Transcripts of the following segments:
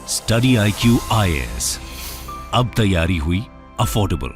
Study IQ IAS, अब तैयारी हुई अफोर्डेबल।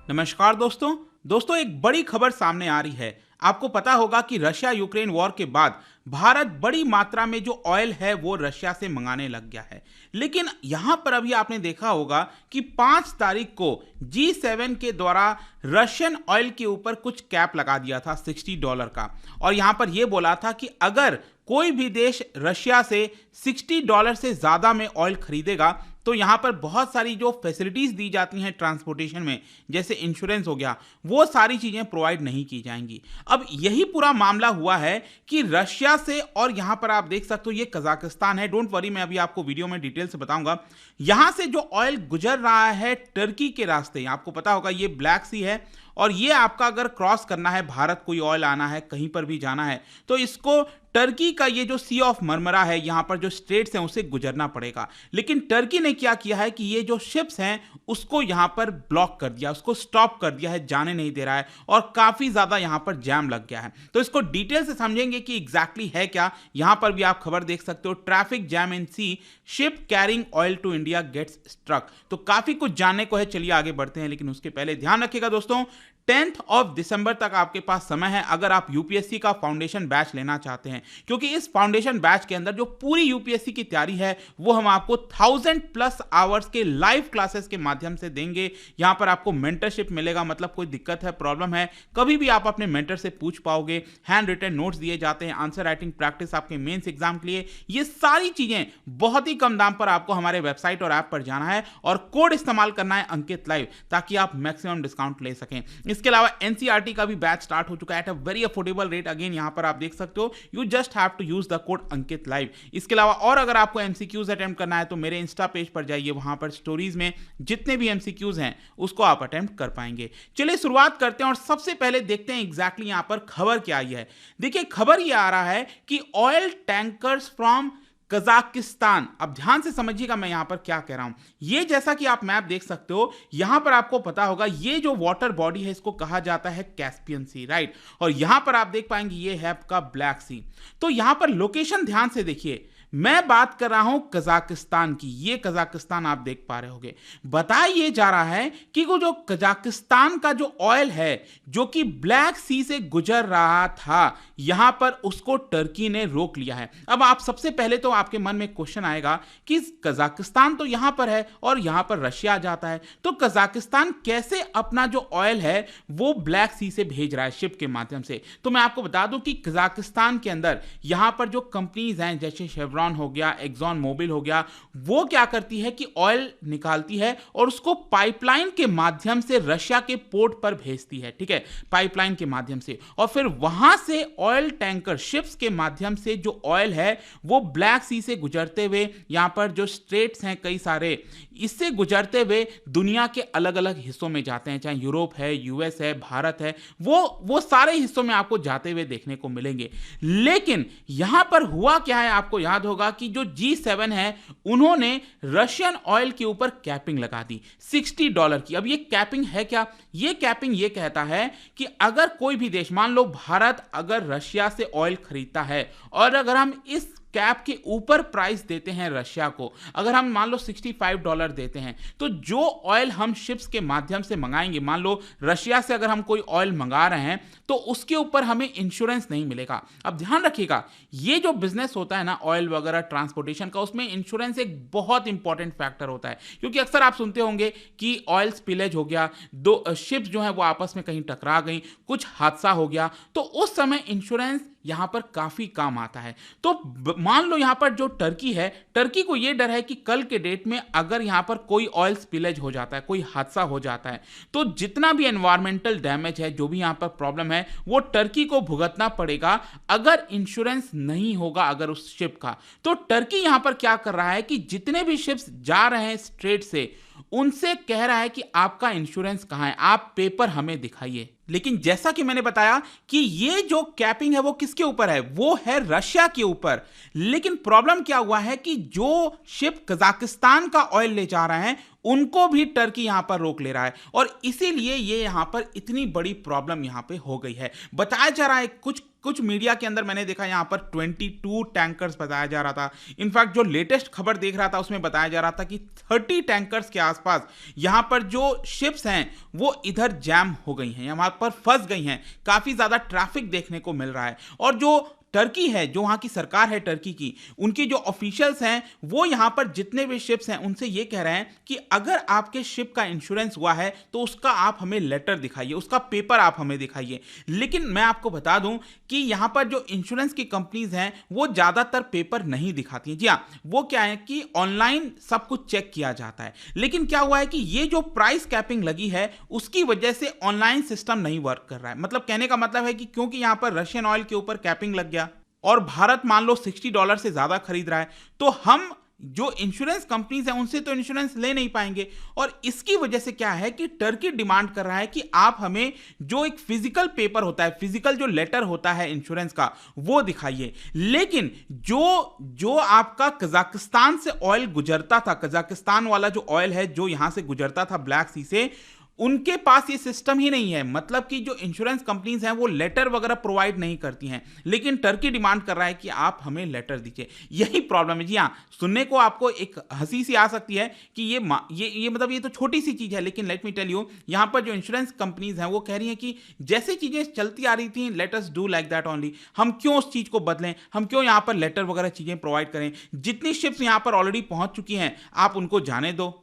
नमस्कार दोस्तों एक बड़ी खबर सामने आ रही है। आपको पता होगा कि रशिया यूक्रेन वॉर के बाद भारत बड़ी मात्रा में जो ऑयल है वो रशिया से मंगाने लग गया है। लेकिन यहां पर अभी आपने देखा होगा कि 5 तारीख को G7 के द्वारा रशियन ऑयल के ऊपर कुछ कैप लगा दिया था $60 का, और यहां पर यह बोला था कि अगर कोई भी देश रशिया से $60 से ज्यादा में ऑयल खरीदेगा तो यहां पर बहुत सारी जो फैसिलिटीज दी जाती हैं ट्रांसपोर्टेशन में, जैसे इंश्योरेंस हो गया, वो सारी चीजें प्रोवाइड नहीं की जाएंगी। अब यही पूरा मामला हुआ है कि रशिया से, और यहां पर आप देख सकते हो ये कजाकिस्तान है, डोंट वरी मैं अभी आपको वीडियो में डिटेल से बताऊंगा। यहां से जो ऑयल गुजर रहा है टर्की के रास्ते, आपको पता होगा ये ब्लैक सी है, और ये आपका अगर क्रॉस करना है भारत, कोई ऑयल आना है, कहीं पर भी जाना है, तो इसको टर्की का ये जो सी ऑफ मरमरा है, यहां पर जो स्ट्रेट्स हैं उसे गुजरना पड़ेगा। लेकिन टर्की ने क्या किया है कि ये जो शिप्स हैं उसको यहां पर ब्लॉक कर दिया, उसको स्टॉप कर दिया है, जाने नहीं दे रहा है, और काफी ज्यादा यहां पर जैम लग गया है। तो इसको डिटेल से समझेंगे कि एग्जैक्टली है क्या। यहां पर भी आप खबर देख सकते हो, traffic jam in sea, ship carrying oil to India gets struck. तो काफी कुछ जानने को है, चलिए आगे बढ़ते हैं। लेकिन उसके पहले ध्यान रखिएगा दोस्तों, 10 दिसंबर तक आपके पास समय है अगर आप यूपीएससी का फाउंडेशन बैच लेना चाहते हैं, क्योंकि इस फाउंडेशन बैच के अंदर जो पूरी यूपीएससी की तैयारी है वो हम आपको 1000+ आवर्स के लाइव क्लासेस के माध्यम से देंगे। यहां पर आपको मेंटरशिप मिलेगा, मतलब कोई दिक्कत है, प्रॉब्लम है, कभी भी आप अपने मेंटर से पूछ पाओगे। हैंड रिटन नोट्स दिए जाते हैं, आंसर राइटिंग प्रैक्टिस आपके मेंस एग्जाम के लिए। ये सारी चीजें बहुत ही कम दाम पर आपको हमारे वेबसाइट और ऐप पर जाना है और कोड इस्तेमाल करना है अंकित लाइव, ताकि आप मैक्सिमम डिस्काउंट ले सकें। इसके अलावा एनसीईआरटी का भी बैच स्टार्ट हो चुका है at a very affordable rate. Again यहां पर आप देख सकते हो, you just have to use the code Ankit live. इसके अलावा और अगर आपको एमसीक्यूज अटेम्प्ट करना है तो मेरे इंस्टा पेज पर जाइए, वहां पर स्टोरीज में जितने भी एमसीक्यूज हैं उसको आप अटेम्प्ट कर पाएंगे। चलिए शुरुआत करते हैं और सबसे पहले देखते हैं एग्जैक्टली यहां पर खबर क्या आई है। देखिए खबर यह आ रहा है कि ऑयल टैंकर्स फ्रॉम कजाकिस्तान। अब ध्यान से समझिएगा मैं यहां पर क्या कह रहा हूं। ये जैसा कि आप मैप देख सकते हो, यहां पर आपको पता होगा ये जो वाटर बॉडी है इसको कहा जाता है कैस्पियन सी, राइट। और यहां पर आप देख पाएंगे ये है आपका ब्लैक सी। तो यहां पर लोकेशन ध्यान से देखिए, मैं बात कर रहा हूं कजाकिस्तान की। ये कजाकिस्तान आप देख पा रहे होगे। बताया ये जा रहा है कि वो जो कजाकिस्तान का जो ऑयल है जो कि ब्लैक सी से गुजर रहा था, यहां पर उसको टर्की ने रोक लिया है। अब आप सबसे पहले तो आपके मन में क्वेश्चन आएगा कि कजाकिस्तान तो यहां पर है और यहां पर रशिया जाता है, तो कजाकिस्तान कैसे अपना जो ऑयल है वो ब्लैक सी से भेज रहा है शिप के माध्यम से। तो मैं आपको बता दूं कि कजाकिस्तान के अंदर यहां पर जो कंपनीज हैं, जैसे शेवरॉन हो गया, एक्सॉन मोबिल हो गया, वो क्या करती है कि ऑयल निकालती है और उसको पाइपलाइन के माध्यम से रशिया के पोर्ट पर भेजती है, ठीक है, पाइपलाइन के माध्यम से। और फिर वहां से ऑयल टैंकर शिप्स के माध्यम से जो ऑयल है वो ब्लैक सी से गुजरते हुए, यहां पर जो स्ट्रेट्स हैं कई सारे, इससे गुजरते हुए दुनिया के अलग अलग हिस्सों में जाते हैं, चाहे यूरोप है, यूएस है, भारत है, वो सारे हिस्सों में आपको जाते हुए देखने को मिलेंगे। लेकिन यहां पर हुआ क्या है, आपको याद होगा कि जो G7 है उन्होंने रशियन ऑयल के ऊपर कैपिंग लगा दी $60 की। अब ये कैपिंग है क्या? ये कैपिंग ये कहता है कि अगर कोई भी देश, मान लो भारत अगर रशिया से ऑयल खरीदता है और अगर हम इस कैप के ऊपर प्राइस देते हैं रशिया को, अगर हम मान लो $65 देते हैं, तो जो ऑयल हम शिप्स के माध्यम से मंगाएंगे, मान लो रशिया से अगर हम कोई ऑयल मंगा रहे हैं तो उसके ऊपर हमें इंश्योरेंस नहीं मिलेगा। अब ध्यान रखिएगा, ये जो बिजनेस होता है ना ऑयल वगैरह ट्रांसपोर्टेशन का, उसमें इंश्योरेंस एक बहुत इंपॉर्टेंट फैक्टर होता है। क्योंकि अक्सर आप सुनते होंगे कि ऑयल स्पिलेज हो गया, दो शिप्स जो है वो आपस में कहीं टकरा गई, कुछ हादसा हो गया, तो उस समय इंश्योरेंस यहां पर काफी काम आता है। तो मान लो यहां पर जो टर्की है, टर्की को यह डर है कि कल के डेट में अगर यहां पर कोई ऑयल स्पिलेज हो जाता है, कोई हादसा हो जाता है, तो जितना भी एनवायरमेंटल डैमेज है, जो भी यहां पर प्रॉब्लम है, वो टर्की को भुगतना पड़ेगा अगर इंश्योरेंस नहीं होगा अगर उस शिप का। तो टर्की यहां पर क्या कर रहा है कि जितने भी शिप्स जा रहे हैं स्ट्रेट से, उनसे कह रहा है कि आपका इंश्योरेंस कहां है, आप पेपर हमें दिखाइए। लेकिन जैसा कि मैंने बताया कि ये जो कैपिंग है वो किसके ऊपर है, वो है रशिया के ऊपर। लेकिन प्रॉब्लम क्या हुआ है कि जो शिप कजाकिस्तान का ऑयल ले जा रहे हैं उनको भी टर्की यहां पर रोक ले रहा है, और इसीलिए ये यहां पर इतनी बड़ी प्रॉब्लम यहां पे हो गई है। बताया जा रहा है कुछ कुछ मीडिया के अंदर मैंने देखा यहाँ पर 22 टैंकर्स बताया जा रहा था। इनफैक्ट जो लेटेस्ट खबर देख रहा था उसमें बताया जा रहा था कि 30 टैंकर्स के आसपास यहाँ पर जो शिप्स हैं वो इधर जैम हो गई हैं, यहाँ पर फंस गई हैं। काफ़ी ज़्यादा ट्रैफिक देखने को मिल रहा है। और जो टर्की है, जो वहाँ की सरकार है टर्की की, उनकी जो ऑफिशियल्स हैं वो यहाँ पर जितने भी शिप्स हैं उनसे ये कह रहे हैं कि अगर आपके शिप का इंश्योरेंस हुआ है तो उसका आप हमें लेटर दिखाइए, उसका पेपर आप हमें दिखाइए। लेकिन मैं आपको बता दूं कि यहाँ पर जो इंश्योरेंस की कंपनीज हैं वो ज़्यादातर पेपर नहीं दिखाती हैं। जी हाँ, वो क्या है कि ऑनलाइन सब कुछ चेक किया जाता है। लेकिन क्या हुआ है कि ये जो प्राइस कैपिंग लगी है उसकी वजह से ऑनलाइन सिस्टम नहीं वर्क कर रहा है। मतलब कहने का मतलब है कि क्योंकि यहाँ पर रशियन ऑयल के ऊपर कैपिंग लग गया और भारत मान लो $60 से ज्यादा खरीद रहा है, तो हम जो इंश्योरेंस कंपनीज हैं उनसे तो इंश्योरेंस ले नहीं पाएंगे। और इसकी वजह से क्या है कि टर्की डिमांड कर रहा है कि आप हमें जो एक फिजिकल पेपर होता है, फिजिकल जो लेटर होता है इंश्योरेंस का, वो दिखाइए। लेकिन जो आपका कजाकिस्तान से ऑयल गुजरता था, कजाकिस्तान वाला जो ऑयल है जो यहां से गुजरता था ब्लैक सी से, उनके पास ये सिस्टम ही नहीं है। मतलब कि जो इंश्योरेंस कंपनीज हैं वो लेटर वगैरह प्रोवाइड नहीं करती हैं, लेकिन टर्की डिमांड कर रहा है कि आप हमें लेटर दीजिए। यही प्रॉब्लम है। जी हाँ, सुनने को आपको एक हंसी सी आ सकती है कि ये मतलब ये तो छोटी सी चीज है, लेकिन लेट मी टेल यू, यहाँ पर जो इंश्योरेंस कंपनीज हैं वो कह रही हैं कि जैसे चीजें चलती आ रही थी, let us do like that only. हम क्यों उस चीज को बदलें, हम क्यों यहाँ पर लेटर वगैरह चीजें प्रोवाइड करें। जितनी शिप्स यहाँ पर ऑलरेडी पहुंच चुकी हैं आप उनको जाने दो।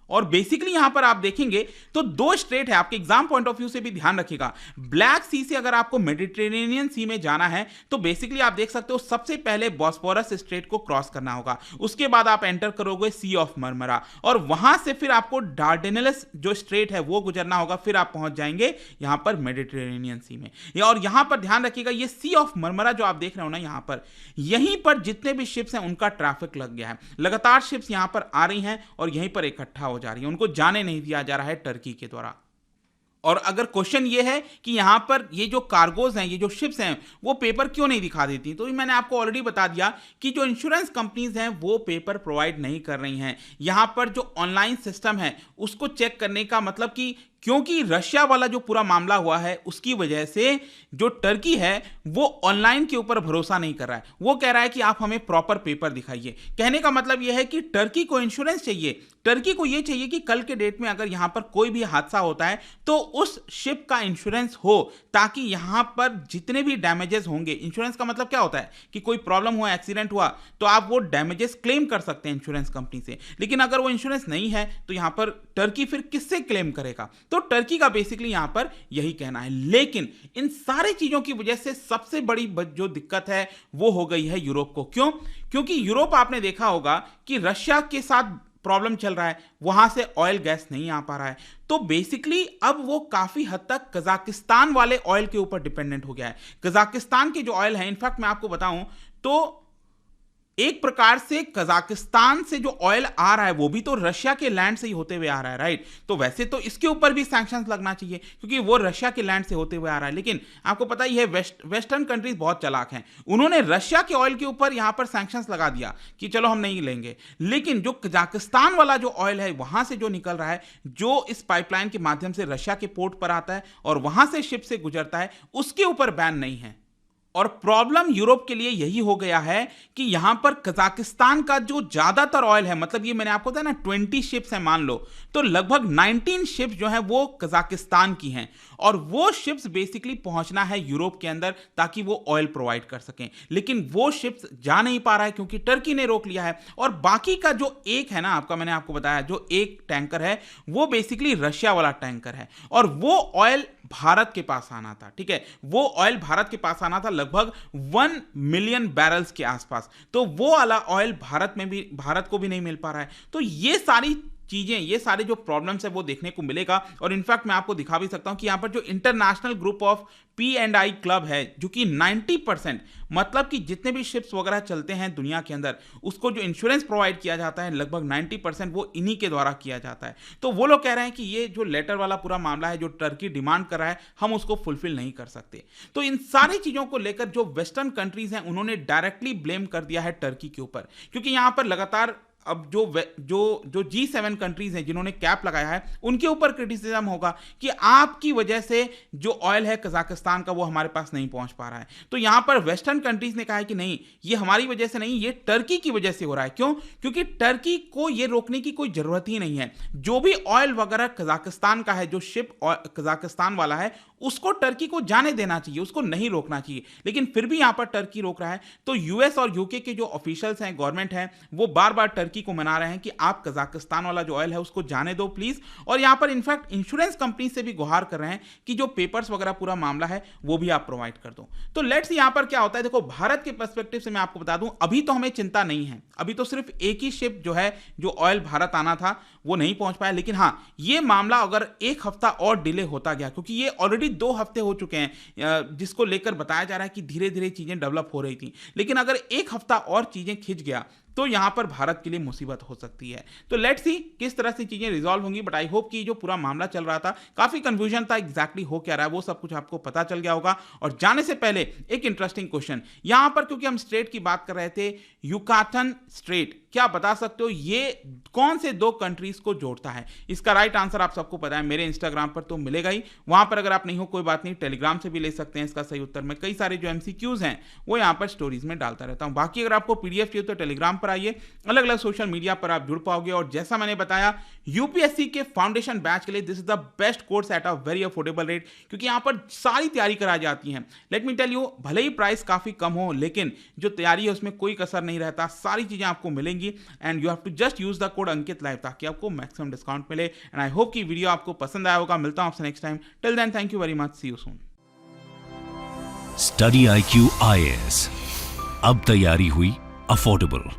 और बेसिकली यहां पर आप देखेंगे तो दो स्ट्रेट है, आपके एग्जाम पॉइंट ऑफ व्यू से भी ध्यान रखिएगा। ब्लैक सी से अगर आपको मेडिटेरेनियन सी में जाना है तो बेसिकली आप देख सकते हो सबसे पहले बॉस्फोरस स्ट्रेट को क्रॉस करना होगा, उसके बाद आप एंटर करोगे सी ऑफ मरमरा और वहां से फिर आपको डार्डेनेल्स जो स्ट्रेट है वो गुजरना होगा, फिर आप पहुंच जाएंगे यहां पर मेडिटेरेनियन सी में। और यहां पर ध्यान रखिएगा ये सी ऑफ मरमरा जो आप देख रहे हो ना, यहां पर यहीं पर जितने भी शिप्स हैं उनका ट्रैफिक लग गया है। लगातार शिप्स यहां पर आ रही हैं और यहीं पर इकट्ठा हो जा रही है, उनको जाने नहीं दिया जा रहा है टर्की के द्वारा। और अगर क्वेश्चन ये है कि यहां पर ये जो कार्गोज हैं, ये जो शिप्स हैं, वो पेपर क्यों नहीं दिखा देती, तो मैंने आपको ऑलरेडी बता दिया कि जो इंश्योरेंस कंपनीज हैं वो पेपर प्रोवाइड नहीं कर रही हैं। यहां पर जो ऑनलाइन सिस्टम है उसको चेक करने का मतलब कि क्योंकि रशिया वाला जो पूरा मामला हुआ है उसकी वजह से जो टर्की है वो ऑनलाइन के ऊपर भरोसा नहीं कर रहा है। वो कह रहा है कि आप हमें प्रॉपर पेपर दिखाइए। कहने का मतलब यह है कि टर्की को इंश्योरेंस चाहिए, टर्की को यह चाहिए कि कल के डेट में अगर यहां पर कोई भी हादसा होता है तो उस शिप का इंश्योरेंस हो, ताकि यहां पर जितने भी डैमेजेस होंगे, इंश्योरेंस का मतलब क्या होता है कि कोई प्रॉब्लम हुआ, एक्सीडेंट हुआ, तो आप वो डैमेजेस क्लेम कर सकते हैं इंश्योरेंस कंपनी से। लेकिन अगर वो इंश्योरेंस नहीं है तो यहां पर टर्की फिर किससे क्लेम करेगा। तो टर्की का बेसिकली यहां पर यही कहना है। लेकिन इन सारी चीजों की वजह से सबसे बड़ी जो दिक्कत है वो हो गई है यूरोप को। क्यों? क्योंकि यूरोप आपने देखा होगा कि रशिया के साथ प्रॉब्लम चल रहा है, वहां से ऑयल गैस नहीं आ पा रहा है, तो बेसिकली अब वो काफी हद तक कजाकिस्तान वाले ऑयल के ऊपर डिपेंडेंट हो गया है। कजाकिस्तान के जो ऑयल है, इनफैक्ट मैं आपको बताऊं तो एक प्रकार से कजाकिस्तान से जो ऑयल आ रहा है वो भी तो रशिया के लैंड से ही होते हुए आ रहा है, राइट। तो वैसे तो इसके ऊपर भी सैंक्शंस लगना चाहिए क्योंकि वो रशिया के लैंड से होते हुए आ रहा है। लेकिन आपको पता ही है वेस्टर्न कंट्रीज बहुत चालाक हैं, उन्होंने रशिया के ऑयल के ऊपर यहां पर सैंक्शंस लगा दिया कि चलो हम नहीं लेंगे। लेकिन जो कजाकिस्तान वाला जो ऑयल है वहां से जो निकल रहा है, जो इस पाइपलाइन के माध्यम से रशिया के पोर्ट पर आता है और वहां से शिप से गुजरता है, उसके ऊपर बैन नहीं है। और प्रॉब्लम यूरोप के लिए यही हो गया है कि यहां पर कजाकिस्तान का जो ज्यादातर ऑयल है, मतलब ये मैंने आपको बताया ना 20 शिप्स हैं मान लो, तो लगभग 19 शिप्स जो हैं वो कजाकिस्तान की हैं और वो शिप्स बेसिकली पहुंचना है यूरोप के अंदर ताकि वो ऑयल प्रोवाइड कर सकें। लेकिन वो शिप्स जा नहीं पा रहा है क्योंकि टर्की ने रोक लिया है। और बाकी का जो एक है ना आपका, मैंने आपको बताया जो एक टैंकर है वो बेसिकली रशिया वाला टैंकर है और वो ऑयल भारत के पास आना था, ठीक है। वो ऑयल भारत के पास आना था लगभग 1 मिलियन बैरल्स के आसपास, तो वो वाला ऑयल भारत को भी नहीं मिल पा रहा है। तो ये सारी चीजें, ये सारे जो प्रॉब्लम्स है वो देखने को मिलेगा। और इनफैक्ट मैं आपको दिखा भी सकता हूं कि यहां पर जो international group of P&I club है, जो कि 90% मतलब कि जितने भी शिप्स वगैरह चलते हैं दुनिया के अंदर, उसको जो इंश्योरेंस प्रोवाइड किया जाता है लगभग 90% वो इन्हीं के द्वारा किया जाता है। तो वो लोग कह रहे हैं कि ये जो लेटर वाला पूरा मामला है जो टर्की डिमांड कर रहा है, हम उसको फुलफिल नहीं कर सकते। तो इन सारी चीजों को लेकर जो वेस्टर्न कंट्रीज हैं उन्होंने डायरेक्टली ब्लेम कर दिया है टर्की के ऊपर, क्योंकि यहां पर लगातार अब जो G7 कंट्रीज हैं जिन्होंने कैप लगाया है उनके ऊपर क्रिटिसिज्म होगा कि आपकी वजह से जो ऑयल है कजाकिस्तान का वो हमारे पास नहीं पहुंच पा रहा है। तो यहां पर वेस्टर्न कंट्रीज ने कहा है कि नहीं, ये हमारी वजह से नहीं, ये टर्की की वजह से हो रहा है। क्यों? क्योंकि टर्की को ये रोकने की कोई जरूरत ही नहीं है। जो भी ऑयल वगैरह कजाकिस्तान का है, जो शिप कजाकिस्तान वाला है, उसको टर्की को जाने देना चाहिए, उसको नहीं रोकना चाहिए। लेकिन फिर भी यहां पर टर्की रोक रहा है। तो यूएस और यूके के जो ऑफिशियल्स हैं, गवर्नमेंट है, वो बार बार टर्की को मना रहे हैं कि आप कजाकिस्तान वाला जो ऑयल है उसको जाने दो प्लीज। और यहां पर इनफैक्ट इंश्योरेंस कंपनी से भी गुहार कर रहे हैं कि जो पेपर्स वगैरह पूरा मामला है वो भी आप प्रोवाइड कर दो। तो लेट्स यहां पर क्या होता है। देखो, भारत के पर्सपेक्टिव से मैं आपको बता दूं, अभी तो हमें चिंता नहीं है। अभी तो सिर्फ एक ही शिप जो है, जो ऑयल भारत आना था, वो नहीं पहुंच पाया। लेकिन हां, ये मामला अगर एक हफ्ता और डिले होता गया, क्योंकि ये ऑलरेडी 2 हफ्ते हो चुके हैं जिसको लेकर बताया जा रहा है कि धीरे धीरे चीजें डेवलप हो रही थी, लेकिन अगर एक हफ्ता और चीजें खिंच गया तो यहां पर भारत के लिए मुसीबत हो सकती है। तो लेट्स सी किस तरह से चीजें रिजॉल्व होंगी। बट आई होप कि जो पूरा मामला चल रहा था, काफी कंफ्यूजन था, एग्जैक्टली हो क्या रहा है वो सब कुछ आपको पता चल गया होगा। और जाने से पहले एक इंटरेस्टिंग क्वेश्चन यहां पर, क्योंकि हम स्ट्रेट की बात कर रहे थे, युकाटन स्ट्रेट, क्या बता सकते हो ये कौन से 2 कंट्रीज को जोड़ता है? इसका राइट आंसर आप सबको पता है, मेरे इंस्टाग्राम पर तो मिलेगा ही। वहां पर अगर आप नहीं हो कोई बात नहीं, टेलीग्राम से भी ले सकते हैं इसका सही उत्तर। मैं कई सारे जो एमसीक्यूज हैं वो यहां पर स्टोरीज में डालता रहता हूं। बाकी अगर आपको पीडीएफ चाहिए तो टेलीग्राम पर आइए, अलग अलग सोशल मीडिया पर आप जुड़ पाओगे। और जैसा मैंने बताया, यूपीएससी के फाउंडेशन बैच के लिए this is the best course eight a very affordable rate, क्योंकि यहां पर सारी तैयारी कराई जाती है। लेट मी टेल यू, भले ही प्राइस काफी कम हो, लेकिन जो तैयारी है उसमें कोई कसर नहीं रहता, सारी चीजें आपको मिलेंगी। And you have to just use the code Ankit live ताकि आपको मैक्सिमम डिस्काउंट मिले। एंड आई होप कि वीडियो आपको पसंद आया होगा। मिलता हूं आपसे next time. Till then, thank you very much, see you soon. Study IQ IAS, अब तैयारी हुई अफोर्डेबल।